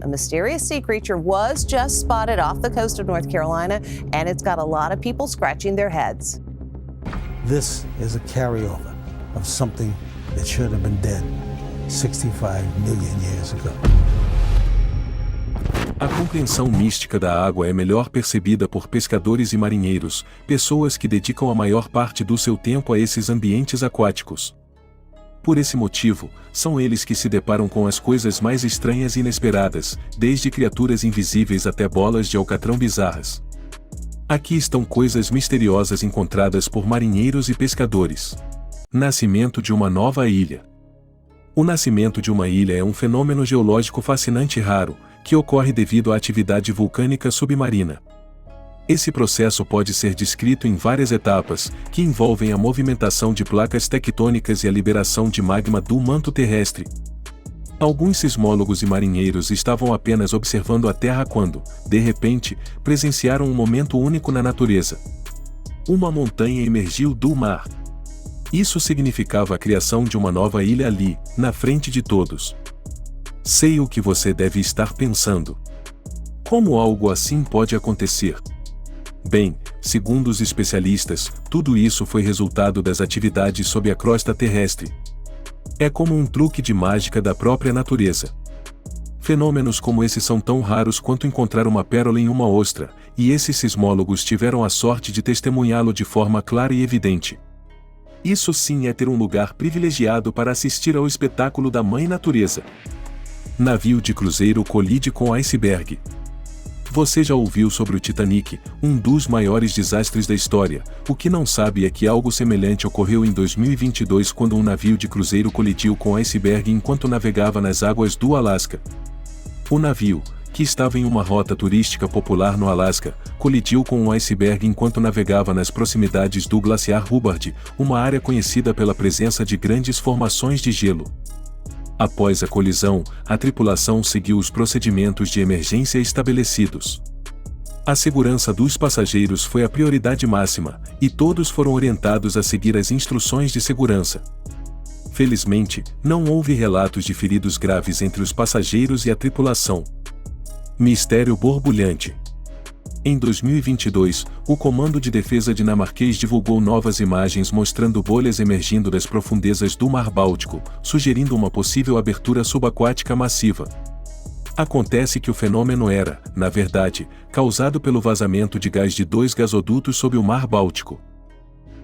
A mysterious sea creature was just spotted off the coast of North Carolina, and it's got a lot of people scratching their heads. This is a carryover of something that should have been dead 65 million years ago. A compreensão mística da água é melhor percebida por pescadores e marinheiros, pessoas que dedicam a maior parte do seu tempo a esses ambientes aquáticos. Por esse motivo, são eles que se deparam com as coisas mais estranhas e inesperadas, desde criaturas invisíveis até bolas de alcatrão bizarras. Aqui estão coisas misteriosas encontradas por marinheiros e pescadores. Nascimento de uma nova ilha. O nascimento de uma ilha é um fenômeno geológico fascinante e raro, que ocorre devido à atividade vulcânica submarina. Esse processo pode ser descrito em várias etapas, que envolvem a movimentação de placas tectônicas e a liberação de magma do manto terrestre. Alguns sismólogos e marinheiros estavam apenas observando a Terra quando, de repente, presenciaram um momento único na natureza. Uma montanha emergiu do mar. Isso significava a criação de uma nova ilha ali, na frente de todos. Sei o que você deve estar pensando. Como algo assim pode acontecer? Bem, segundo os especialistas, tudo isso foi resultado das atividades sob a crosta terrestre. É como um truque de mágica da própria natureza. Fenômenos como esse são tão raros quanto encontrar uma pérola em uma ostra, e esses sismólogos tiveram a sorte de testemunhá-lo de forma clara e evidente. Isso sim é ter um lugar privilegiado para assistir ao espetáculo da Mãe Natureza. Navio de cruzeiro colide com iceberg. Você já ouviu sobre o Titanic, um dos maiores desastres da história. O que não sabe é que algo semelhante ocorreu em 2022 quando um navio de cruzeiro colidiu com iceberg enquanto navegava nas águas do Alasca. O navio, que estava em uma rota turística popular no Alasca, colidiu com um iceberg enquanto navegava nas proximidades do glaciar Hubbard, uma área conhecida pela presença de grandes formações de gelo. Após a colisão, a tripulação seguiu os procedimentos de emergência estabelecidos. A segurança dos passageiros foi a prioridade máxima, e todos foram orientados a seguir as instruções de segurança. Felizmente, não houve relatos de feridos graves entre os passageiros e a tripulação. Mistério borbulhante. Em 2022, o Comando de Defesa dinamarquês divulgou novas imagens mostrando bolhas emergindo das profundezas do Mar Báltico, sugerindo uma possível abertura subaquática massiva. Acontece que o fenômeno era, na verdade, causado pelo vazamento de gás de 2 gasodutos sob o Mar Báltico.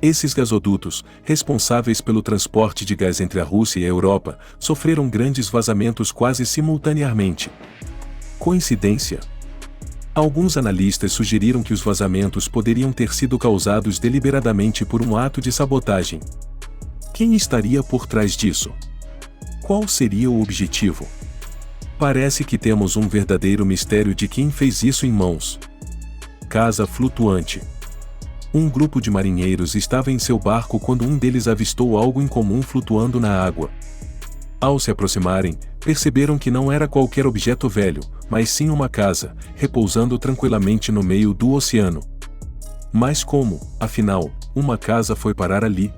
Esses gasodutos, responsáveis pelo transporte de gás entre a Rússia e a Europa, sofreram grandes vazamentos quase simultaneamente. Coincidência? Alguns analistas sugeriram que os vazamentos poderiam ter sido causados deliberadamente por um ato de sabotagem. Quem estaria por trás disso? Qual seria o objetivo? Parece que temos um verdadeiro mistério de quem fez isso em mãos. Casa flutuante. Um grupo de marinheiros estava em seu barco quando um deles avistou algo incomum flutuando na água. Ao se aproximarem, perceberam que não era qualquer objeto velho, mas sim uma casa, repousando tranquilamente no meio do oceano. Mas como, afinal, uma casa foi parar ali?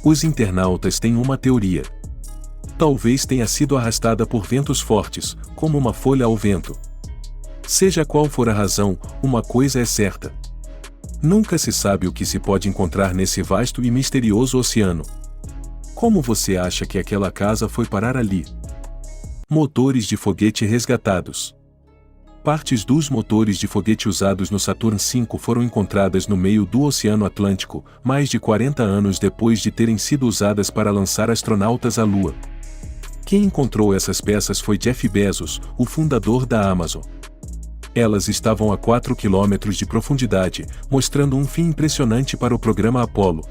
Os internautas têm uma teoria. Talvez tenha sido arrastada por ventos fortes, como uma folha ao vento. Seja qual for a razão, uma coisa é certa. Nunca se sabe o que se pode encontrar nesse vasto e misterioso oceano. Como você acha que aquela casa foi parar ali? Motores de foguete resgatados. Partes dos motores de foguete usados no Saturn V foram encontradas no meio do Oceano Atlântico, mais de 40 anos depois de terem sido usadas para lançar astronautas à Lua. Quem encontrou essas peças foi Jeff Bezos, o fundador da Amazon. Elas estavam a 4 quilômetros de profundidade, mostrando um fim impressionante para o programa Apollo.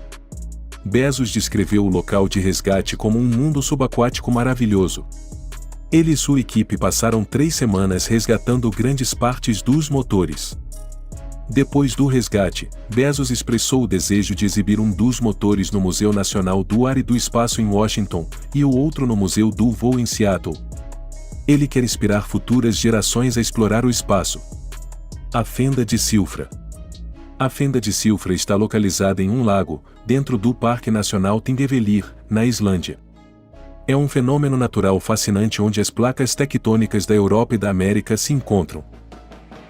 Bezos descreveu o local de resgate como um mundo subaquático maravilhoso. Ele e sua equipe passaram 3 semanas resgatando grandes partes dos motores. Depois do resgate, Bezos expressou o desejo de exibir um dos motores no Museu Nacional do Ar e do Espaço em Washington, e o outro no Museu do Voo em Seattle. Ele quer inspirar futuras gerações a explorar o espaço. A Fenda de Silfra. A Fenda de Silfra está localizada em um lago, dentro do Parque Nacional Thingvellir, na Islândia. É um fenômeno natural fascinante onde as placas tectônicas da Europa e da América se encontram.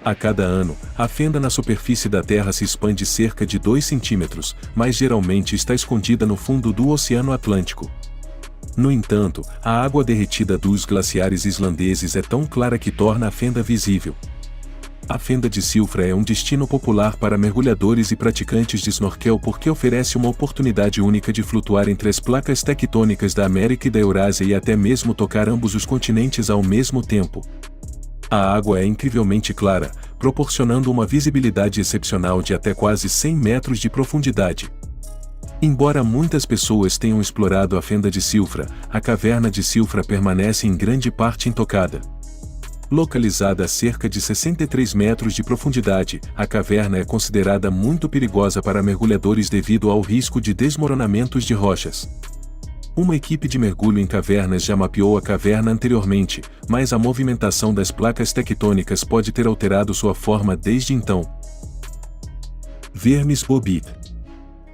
A cada ano, a fenda na superfície da Terra se expande cerca de 2 centímetros, mas geralmente está escondida no fundo do Oceano Atlântico. No entanto, a água derretida dos glaciares islandeses é tão clara que torna a fenda visível. A fenda de Silfra é um destino popular para mergulhadores e praticantes de snorkel porque oferece uma oportunidade única de flutuar entre as placas tectônicas da América e da Eurásia e até mesmo tocar ambos os continentes ao mesmo tempo. A água é incrivelmente clara, proporcionando uma visibilidade excepcional de até quase 100 metros de profundidade. Embora muitas pessoas tenham explorado a fenda de Silfra, a caverna de Silfra permanece em grande parte intocada. Localizada a cerca de 63 metros de profundidade, a caverna é considerada muito perigosa para mergulhadores devido ao risco de desmoronamentos de rochas. Uma equipe de mergulho em cavernas já mapeou a caverna anteriormente, mas a movimentação das placas tectônicas pode ter alterado sua forma desde então. Vermes bobit.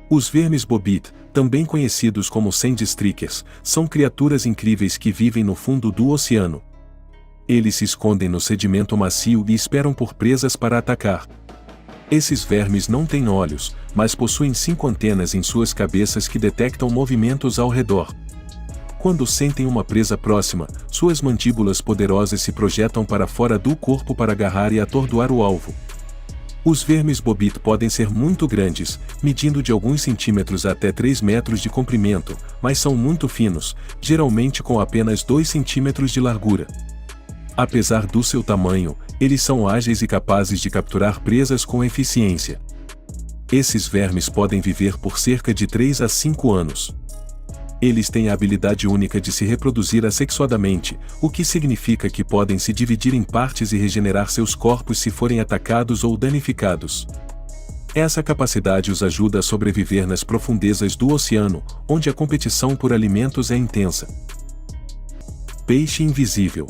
Os vermes bobit, também conhecidos como sandstreakers, são criaturas incríveis que vivem no fundo do oceano. Eles se escondem no sedimento macio e esperam por presas para atacar. Esses vermes não têm olhos, mas possuem 5 antenas em suas cabeças que detectam movimentos ao redor. Quando sentem uma presa próxima, suas mandíbulas poderosas se projetam para fora do corpo para agarrar e atordoar o alvo. Os vermes bobit podem ser muito grandes, medindo de alguns centímetros até 3 metros de comprimento, mas são muito finos, geralmente com apenas 2 centímetros de largura. Apesar do seu tamanho, eles são ágeis e capazes de capturar presas com eficiência. Esses vermes podem viver por cerca de 3 a 5 anos. Eles têm a habilidade única de se reproduzir assexuadamente, o que significa que podem se dividir em partes e regenerar seus corpos se forem atacados ou danificados. Essa capacidade os ajuda a sobreviver nas profundezas do oceano, onde a competição por alimentos é intensa. Peixe invisível.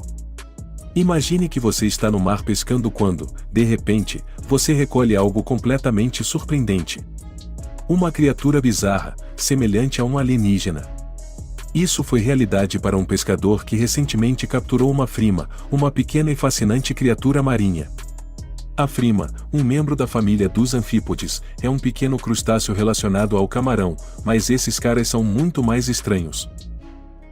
Imagine que você está no mar pescando quando, de repente, você recolhe algo completamente surpreendente. Uma criatura bizarra, semelhante a um alienígena. Isso foi realidade para um pescador que recentemente capturou uma frima, uma pequena e fascinante criatura marinha. A frima, um membro da família dos anfípodes, é um pequeno crustáceo relacionado ao camarão, mas esses caras são muito mais estranhos.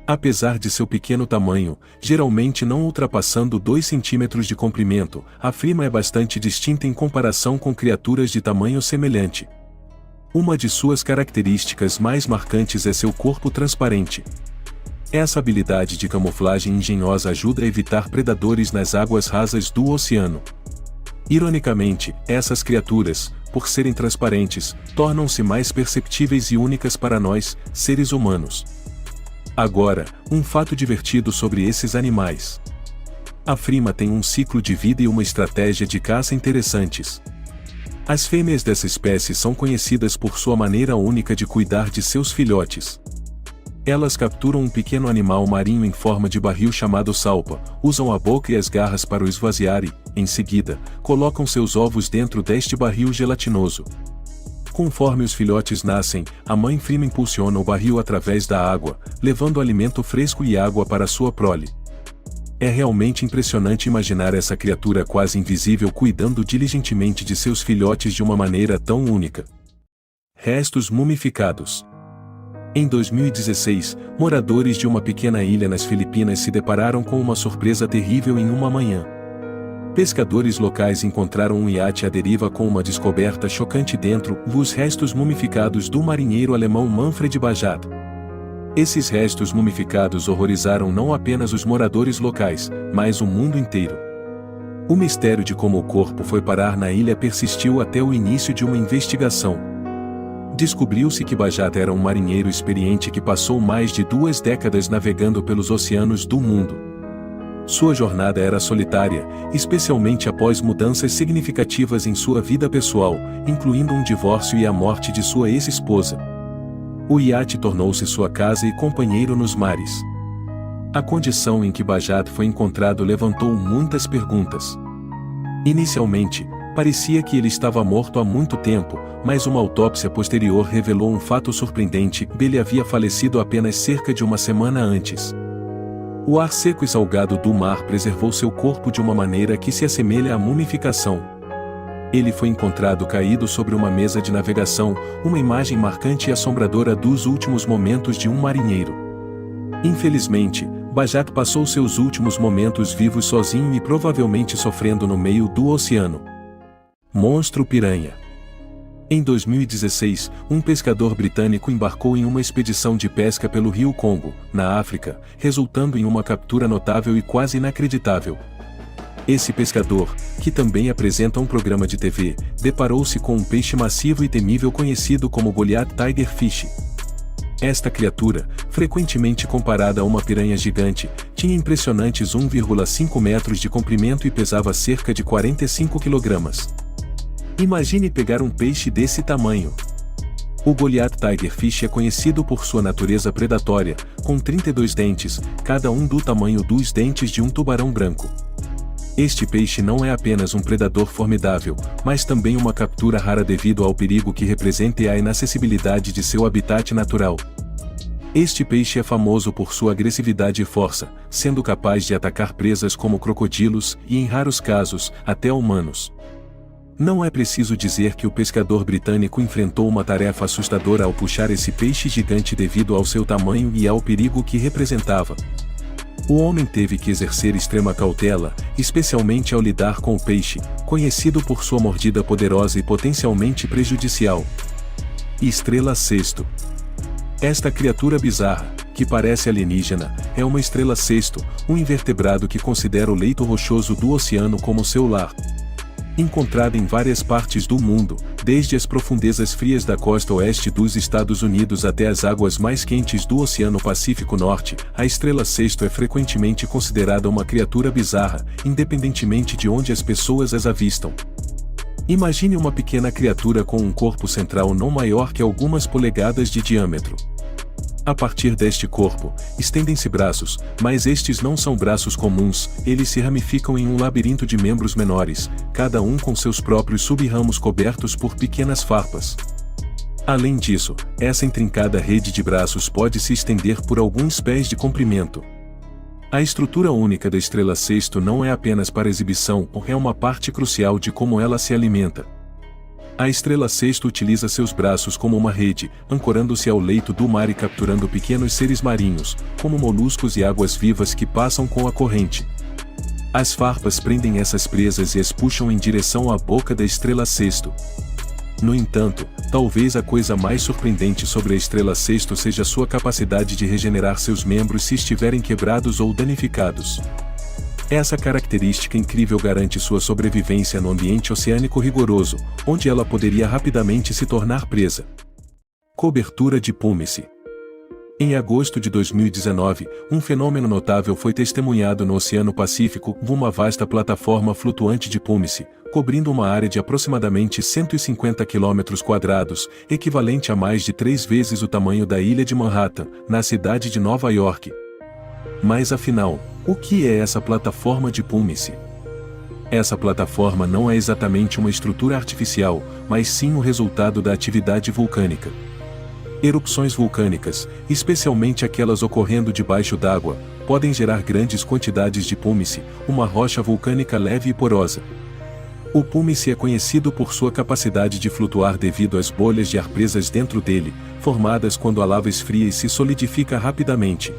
Apesar de seu pequeno tamanho, geralmente não ultrapassando 2 centímetros de comprimento, a frima é bastante distinta em comparação com criaturas de tamanho semelhante. Uma de suas características mais marcantes é seu corpo transparente. Essa habilidade de camuflagem engenhosa ajuda a evitar predadores nas águas rasas do oceano. Ironicamente, essas criaturas, por serem transparentes, tornam-se mais perceptíveis e únicas para nós, seres humanos. Agora, um fato divertido sobre esses animais. A frima tem um ciclo de vida e uma estratégia de caça interessantes. As fêmeas dessa espécie são conhecidas por sua maneira única de cuidar de seus filhotes. Elas capturam um pequeno animal marinho em forma de barril chamado salpa, usam a boca e as garras para o esvaziar e, em seguida, colocam seus ovos dentro deste barril gelatinoso. Conforme os filhotes nascem, a mãe frima impulsiona o barril através da água, levando alimento fresco e água para sua prole. É realmente impressionante imaginar essa criatura quase invisível cuidando diligentemente de seus filhotes de uma maneira tão única. Restos mumificados. Em 2016, moradores de uma pequena ilha nas Filipinas se depararam com uma surpresa terrível em uma manhã. Pescadores locais encontraram um iate à deriva com uma descoberta chocante dentro, os restos mumificados do marinheiro alemão Manfred Bajat. Esses restos mumificados horrorizaram não apenas os moradores locais, mas o mundo inteiro. O mistério de como o corpo foi parar na ilha persistiu até o início de uma investigação. Descobriu-se que Bajat era um marinheiro experiente que passou mais de 2 décadas navegando pelos oceanos do mundo. Sua jornada era solitária, especialmente após mudanças significativas em sua vida pessoal, incluindo um divórcio e a morte de sua ex-esposa. O iate tornou-se sua casa e companheiro nos mares. A condição em que Bajat foi encontrado levantou muitas perguntas. Inicialmente, Parecia que ele estava morto há muito tempo, mas uma autópsia posterior revelou um fato surpreendente: ele havia falecido apenas cerca de uma semana antes. O ar seco e salgado do mar preservou seu corpo de uma maneira que se assemelha à mumificação. Ele foi encontrado caído sobre uma mesa de navegação, uma imagem marcante e assombradora dos últimos momentos de um marinheiro. Infelizmente, Bajak passou seus últimos momentos vivos sozinho e provavelmente sofrendo no meio do oceano. Monstro piranha. Em 2016, um pescador britânico embarcou em uma expedição de pesca pelo rio Congo, na África, resultando em uma captura notável e quase inacreditável. Esse pescador, que também apresenta um programa de TV, deparou-se com um peixe massivo e temível conhecido como Goliath Tigerfish. Esta criatura, frequentemente comparada a uma piranha gigante, tinha impressionantes 1,5 metros de comprimento e pesava cerca de 45 kg. Imagine pegar um peixe desse tamanho. O Goliath Tigerfish é conhecido por sua natureza predatória, com 32 dentes, cada um do tamanho dos dentes de um tubarão branco. Este peixe não é apenas um predador formidável, mas também uma captura rara devido ao perigo que representa e à inacessibilidade de seu habitat natural. Este peixe é famoso por sua agressividade e força, sendo capaz de atacar presas como crocodilos e, em raros casos, até humanos. Não é preciso dizer que o pescador britânico enfrentou uma tarefa assustadora ao puxar esse peixe gigante devido ao seu tamanho e ao perigo que representava. O homem teve que exercer extrema cautela, especialmente ao lidar com o peixe, conhecido por sua mordida poderosa e potencialmente prejudicial. Estrela Cesto. Esta criatura bizarra, que parece alienígena, é uma estrela cesto, um invertebrado que considera o leito rochoso do oceano como seu lar. Encontrada em várias partes do mundo, desde as profundezas frias da costa oeste dos Estados Unidos até as águas mais quentes do Oceano Pacífico Norte, a estrela cesto é frequentemente considerada uma criatura bizarra, independentemente de onde as pessoas as avistam. Imagine uma pequena criatura com um corpo central não maior que algumas polegadas de diâmetro. A partir deste corpo, estendem-se braços, mas estes não são braços comuns, eles se ramificam em um labirinto de membros menores, cada um com seus próprios sub-ramos cobertos por pequenas farpas. Além disso, essa intrincada rede de braços pode se estender por alguns pés de comprimento. A estrutura única da estrela cesto não é apenas para exibição, é uma parte crucial de como ela se alimenta. A estrela cesto utiliza seus braços como uma rede, ancorando-se ao leito do mar e capturando pequenos seres marinhos, como moluscos e águas-vivas que passam com a corrente. As farpas prendem essas presas e as puxam em direção à boca da estrela cesto. No entanto, talvez a coisa mais surpreendente sobre a estrela cesto seja sua capacidade de regenerar seus membros se estiverem quebrados ou danificados. Essa característica incrível garante sua sobrevivência no ambiente oceânico rigoroso, onde ela poderia rapidamente se tornar presa. Cobertura de púmice. Em agosto de 2019, um fenômeno notável foi testemunhado no Oceano Pacífico, uma vasta plataforma flutuante de púmice, cobrindo uma área de aproximadamente 150 km², equivalente a mais de 3 vezes o tamanho da ilha de Manhattan, na cidade de Nova York. Mas afinal, o que é essa plataforma de púmice? Essa plataforma não é exatamente uma estrutura artificial, mas sim o resultado da atividade vulcânica. Erupções vulcânicas, especialmente aquelas ocorrendo debaixo d'água, podem gerar grandes quantidades de púmice, uma rocha vulcânica leve e porosa. O púmice é conhecido por sua capacidade de flutuar devido às bolhas de ar presas dentro dele, formadas quando a lava esfria e se solidifica rapidamente.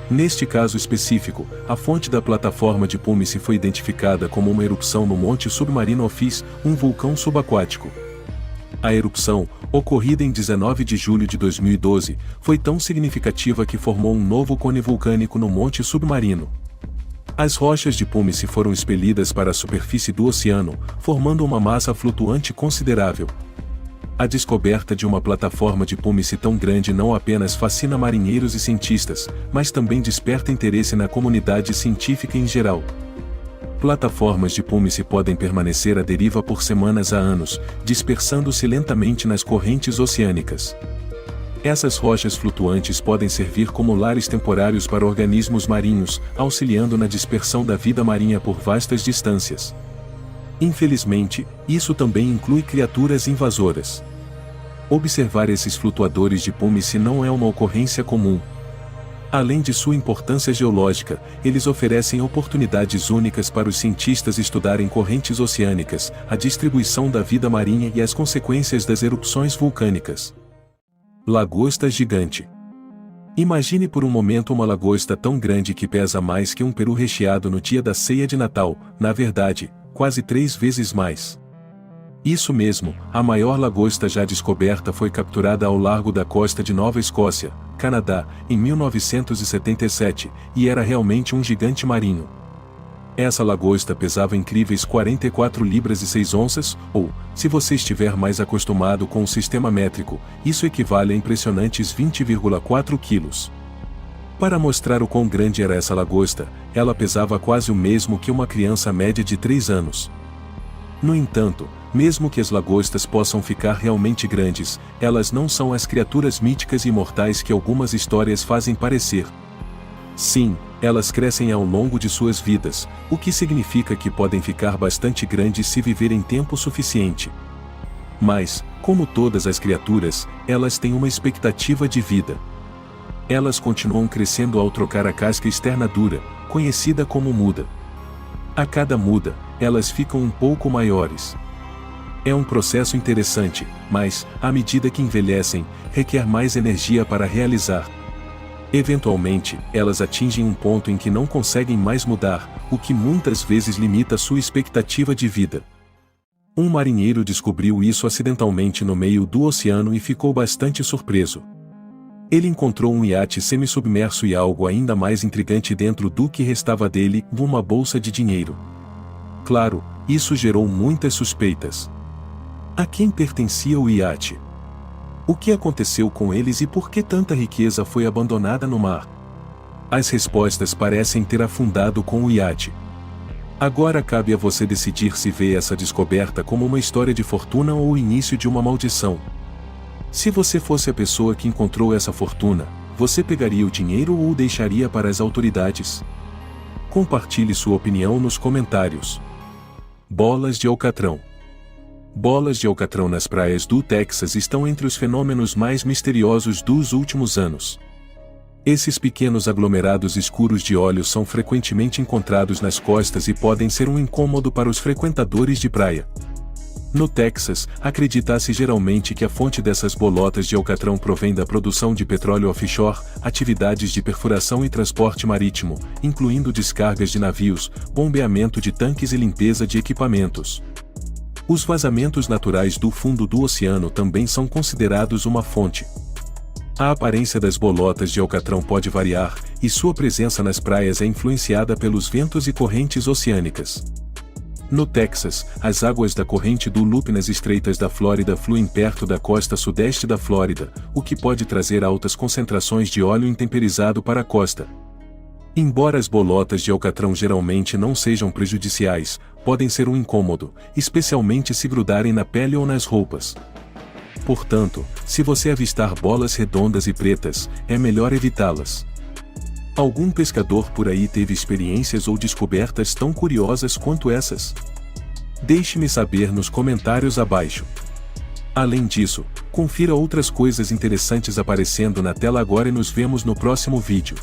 Neste caso específico, a fonte da plataforma de púmice foi identificada como uma erupção no Monte Submarino Office, um vulcão subaquático. A erupção, ocorrida em 19 de julho de 2012, foi tão significativa que formou um novo cone vulcânico no Monte Submarino. As rochas de púmice foram expelidas para a superfície do oceano, formando uma massa flutuante considerável. A descoberta de uma plataforma de púmice tão grande não apenas fascina marinheiros e cientistas, mas também desperta interesse na comunidade científica em geral. Plataformas de púmice podem permanecer à deriva por semanas a anos, dispersando-se lentamente nas correntes oceânicas. Essas rochas flutuantes podem servir como lares temporários para organismos marinhos, auxiliando na dispersão da vida marinha por vastas distâncias. Infelizmente, isso também inclui criaturas invasoras. Observar esses flutuadores de pumice não é uma ocorrência comum. Além de sua importância geológica, eles oferecem oportunidades únicas para os cientistas estudarem correntes oceânicas, a distribuição da vida marinha e as consequências das erupções vulcânicas. Lagosta gigante. Imagine por um momento uma lagosta tão grande que pesa mais que um peru recheado no dia da ceia de Natal, na verdade, quase 3 vezes mais. Isso mesmo, a maior lagosta já descoberta foi capturada ao largo da costa de Nova Escócia, Canadá, em 1977, e era realmente um gigante marinho. Essa lagosta pesava incríveis 44 libras e 6 onças, ou, se você estiver mais acostumado com o sistema métrico, isso equivale a impressionantes 20,4 quilos. Para mostrar o quão grande era essa lagosta, ela pesava quase o mesmo que uma criança média de 3 anos. No entanto, mesmo que as lagostas possam ficar realmente grandes, elas não são as criaturas míticas e imortais que algumas histórias fazem parecer. Sim, elas crescem ao longo de suas vidas, o que significa que podem ficar bastante grandes se viverem tempo suficiente. Mas, como todas as criaturas, elas têm uma expectativa de vida. Elas continuam crescendo ao trocar a casca externa dura, conhecida como muda. A cada muda, elas ficam um pouco maiores. É um processo interessante, mas, à medida que envelhecem, requer mais energia para realizar. Eventualmente, elas atingem um ponto em que não conseguem mais mudar, o que muitas vezes limita sua expectativa de vida. Um marinheiro descobriu isso acidentalmente no meio do oceano e ficou bastante surpreso. Ele encontrou um iate semissubmerso e algo ainda mais intrigante dentro do que restava dele, uma bolsa de dinheiro. Claro, isso gerou muitas suspeitas. A quem pertencia o iate? O que aconteceu com eles e por que tanta riqueza foi abandonada no mar? As respostas parecem ter afundado com o iate. Agora cabe a você decidir se vê essa descoberta como uma história de fortuna ou o início de uma maldição. Se você fosse a pessoa que encontrou essa fortuna, você pegaria o dinheiro ou o deixaria para as autoridades? Compartilhe sua opinião nos comentários. Bolas de alcatrão. Bolas de alcatrão nas praias do Texas estão entre os fenômenos mais misteriosos dos últimos anos. Esses pequenos aglomerados escuros de óleo são frequentemente encontrados nas costas e podem ser um incômodo para os frequentadores de praia. No Texas, acredita-se geralmente que a fonte dessas bolotas de alcatrão provém da produção de petróleo offshore, atividades de perfuração e transporte marítimo, incluindo descargas de navios, bombeamento de tanques e limpeza de equipamentos. Os vazamentos naturais do fundo do oceano também são considerados uma fonte. A aparência das bolotas de alcatrão pode variar, e sua presença nas praias é influenciada pelos ventos e correntes oceânicas. No Texas, as águas da corrente do loop nas estreitas da Flórida fluem perto da costa sudeste da Flórida, o que pode trazer altas concentrações de óleo intemperizado para a costa. Embora as bolotas de alcatrão geralmente não sejam prejudiciais, podem ser um incômodo, especialmente se grudarem na pele ou nas roupas. Portanto, se você avistar bolas redondas e pretas, é melhor evitá-las. Algum pescador por aí teve experiências ou descobertas tão curiosas quanto essas? Deixe-me saber nos comentários abaixo. Além disso, confira outras coisas interessantes aparecendo na tela agora e nos vemos no próximo vídeo.